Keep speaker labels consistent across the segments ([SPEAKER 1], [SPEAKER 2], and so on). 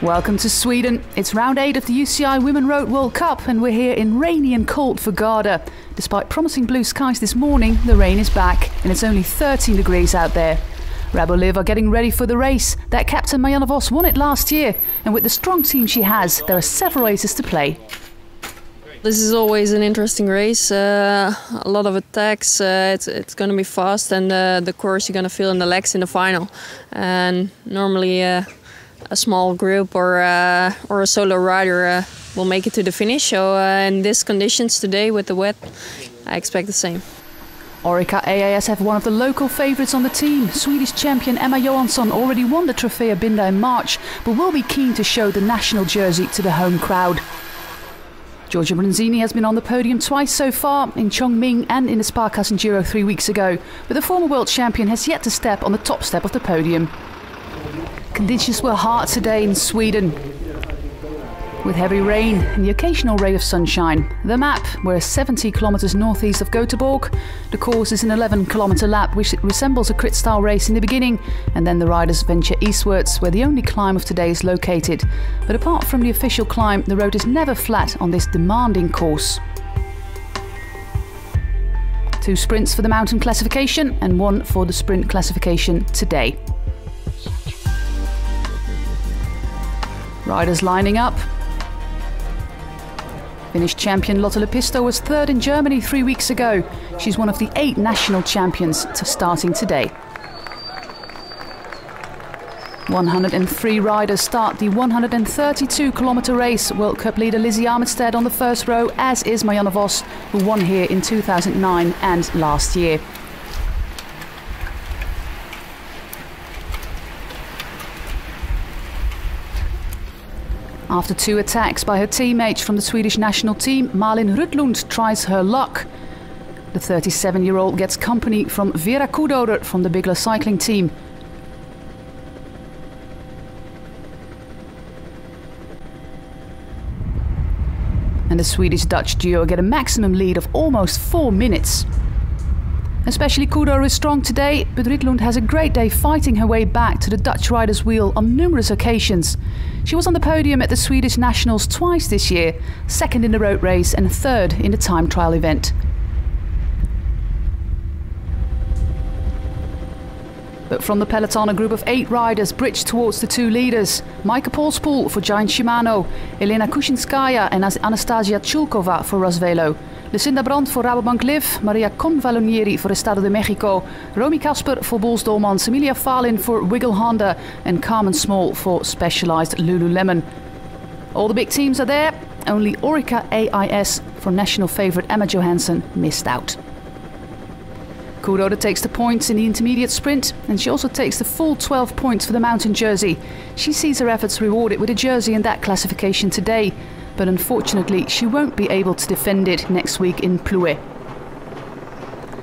[SPEAKER 1] Welcome to Sweden. It's round 8 of the UCI Women Road World Cup and we're here in rainy and cold Vargarda. Despite promising blue skies this morning, the rain is back and it's only 13 degrees out there. Rabo-Liv are getting ready for the race. Their captain Marianne Vos won it last year, and with the strong team she has, there are several races to play.
[SPEAKER 2] This is always an interesting race, a lot of attacks, it's going to be fast, and the course you're going to feel in the legs in the final. And normally a small group or a solo rider will make it to the finish, so in these conditions today with the wet, I expect the same.
[SPEAKER 1] Orica AIS have one of the local favourites on the team. Swedish champion Emma Johansson already won the Trofea Binda in March, but will be keen to show the national jersey to the home crowd. Giorgia Bronzini has been on the podium twice so far, in Chongming and in the Sparkassen Giro 3 weeks ago, but the former world champion has yet to step on the top step of the podium. Conditions were hard today in Sweden, with heavy rain and the occasional ray of sunshine. The map, we're 70 kilometers northeast of Göteborg. The course is an 11-kilometer lap, which resembles a crit-style race in the beginning, and then the riders venture eastwards, where the only climb of today is located. But apart from the official climb, the road is never flat on this demanding course. 2 sprints for the mountain classification and 1 for the sprint classification today. Riders lining up. Finnish champion Lotte Lepisto was 3rd in Germany 3 weeks ago. She's one of the 8 national champions starting today. 103 riders start the 132-kilometer race. World Cup leader Lizzie Armitstead on the first row, as is Marianne Vos, who won here in 2009 and last year. After 2 attacks by her teammates from the Swedish national team, Malin Rudlund tries her luck. The 37-year-old gets company from Vera Kudorer from the Bigler cycling team. And the Swedish-Dutch duo get a maximum lead of almost 4 minutes. Especially Kudorer is strong today, but Rudlund has a great day fighting her way back to the Dutch rider's wheel on numerous occasions. She was on the podium at the Swedish Nationals twice this year, 2nd in the road race and 3rd in the time trial event. But from the peloton, a group of 8 riders bridged towards the 2 leaders. Maaike Polspoel for Giant-Shimano, Elena Kushinskaya and Anastasia Chulkova for Rosvelo, Lucinda Brandt for Rabobank-Liv, Maria Convalonieri for Estado de Mexico, Romy Kasper for Boels Dolmans, Emilia Falin for Wiggle Honda and Carmen Small for Specialized Lululemon. All the big teams are there, only Orica AIS for national favourite Emma Johansson missed out. Kudorer takes the points in the intermediate sprint, and she also takes the full 12 points for the mountain jersey. She sees her efforts rewarded with a jersey in that classification today, but unfortunately she won't be able to defend it next week in Ploue.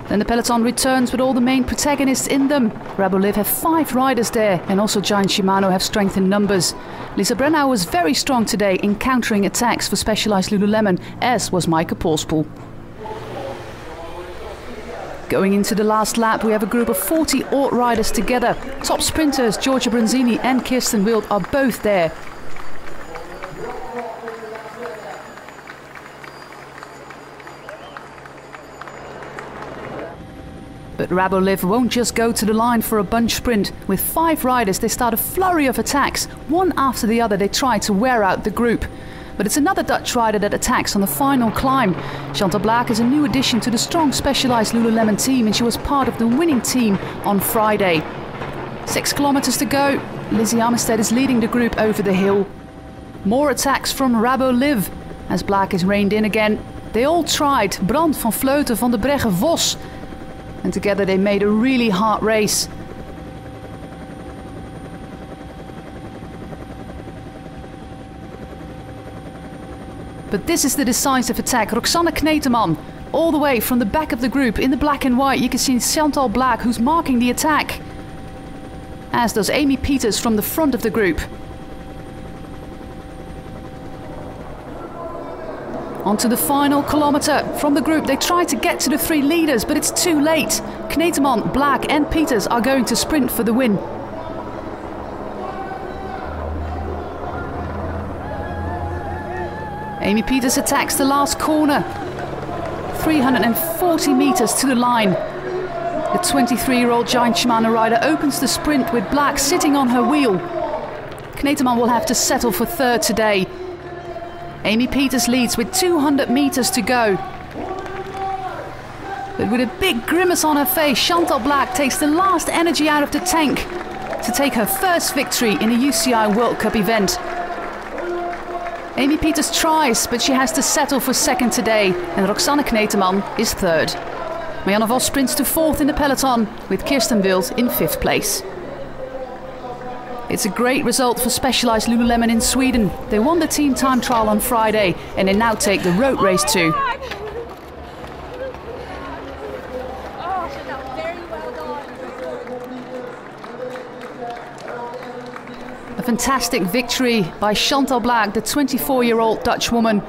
[SPEAKER 1] Then the peloton returns with all the main protagonists in them. Rabo-Liv have 5 riders there, and also Giant-Shimano have strength in numbers. Lisa Brennau was very strong today in countering attacks for Specialized Lululemon, as was Maaike Polspoel. Going into the last lap, we have a group of 40 odd riders together. Top sprinters Giorgia Bronzini and Kirsten Wild are both there. But Rabo-Liv won't just go to the line for a bunch sprint. With 5 riders, they start a flurry of attacks. One after the other, they try to wear out the group. But it's another Dutch rider that attacks on the final climb. Chantal Blaak is a new addition to the strong Specialized Lululemon team, and she was part of the winning team on Friday. 6 kilometers to go. Lizzie Armitstead is leading the group over the hill. More attacks from Rabo-Liv as Blaak is reined in again. They all tried. Brandt, Van Vleuten, Van der Breggen, Vos. And together they made a really hard race. But this is the decisive attack. Roxane Knetemann, all the way from the back of the group in the black and white. You can see Chantal Blaak, who's marking the attack, as does Amy Pieters from the front of the group. Onto the final kilometre. From the group, they try to get to the 3 leaders, but it's too late. Knetemann, Blaak and Pieters are going to sprint for the win. Amy Pieters attacks the last corner. 340 metres to the line. The 23-year-old Giant-Shimano rider opens the sprint with Blaak sitting on her wheel. Knetemann will have to settle for third today. Amy Pieters leads with 200 metres to go. But with a big grimace on her face, Chantal Blaak takes the last energy out of the tank to take her first victory in a UCI World Cup event. Amy Pieters tries, but she has to settle for second today, and Roxane Knetemann is third. Marianne Vos sprints to fourth in the peloton, with Kirsten Wild in fifth place. It's a great result for Specialized Lululemon in Sweden. They won the team time trial on Friday, and they now take the road race too. A fantastic victory by Chantal Blaak, the 24-year-old Dutch woman.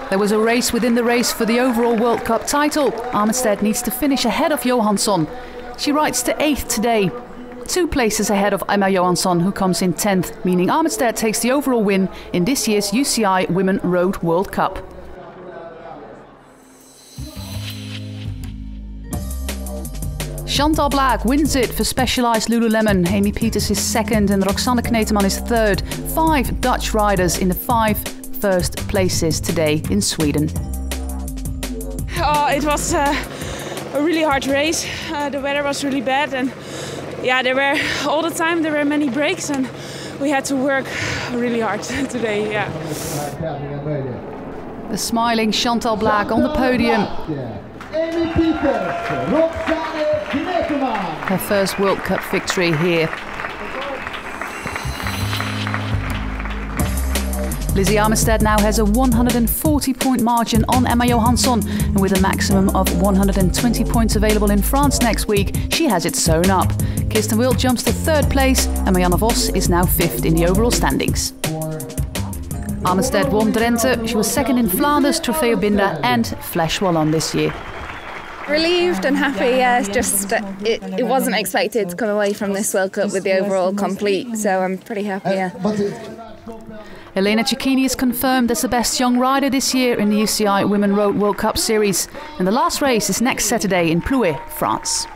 [SPEAKER 1] There was a race within the race for the overall World Cup title. Armitstead needs to finish ahead of Johansson. She rides to 8th today, 2 places ahead of Emma Johansson, who comes in 10th, meaning Armitstead takes the overall win in this year's UCI Women Road World Cup. Chantal Blaak wins it for Specialized Lululemon. Amy Pieters is second and Roxane Knetemann is third. 5 Dutch riders in the 5 first places today in Sweden.
[SPEAKER 3] Oh, it was a really hard race. The weather was really bad, and yeah, there were many breaks, and we had to work really hard today. Yeah.
[SPEAKER 1] The smiling Chantal Blaak on the podium.
[SPEAKER 4] Amy Pieters, Roxane Knetemann.
[SPEAKER 1] Her first World Cup victory here. Lizzie Armitstead now has a 140-point margin on Emma Johansson, and with a maximum of 120 points available in France next week, she has it sewn up. Kirsten Wild jumps to third place, and Marianne Vos is now fifth in the overall standings. Armitstead won Drenthe, she was second in Flanders, Trofeo Binda and Flash Wallon this year.
[SPEAKER 5] Relieved and happy, yeah. It's just it wasn't expected to come away from this World Cup with the overall complete, so I'm pretty happy, yeah.
[SPEAKER 1] Elena Cecchini is confirmed as the best young rider this year in the UCI Women Road World Cup Series, and the last race is next Saturday in Plouay, France.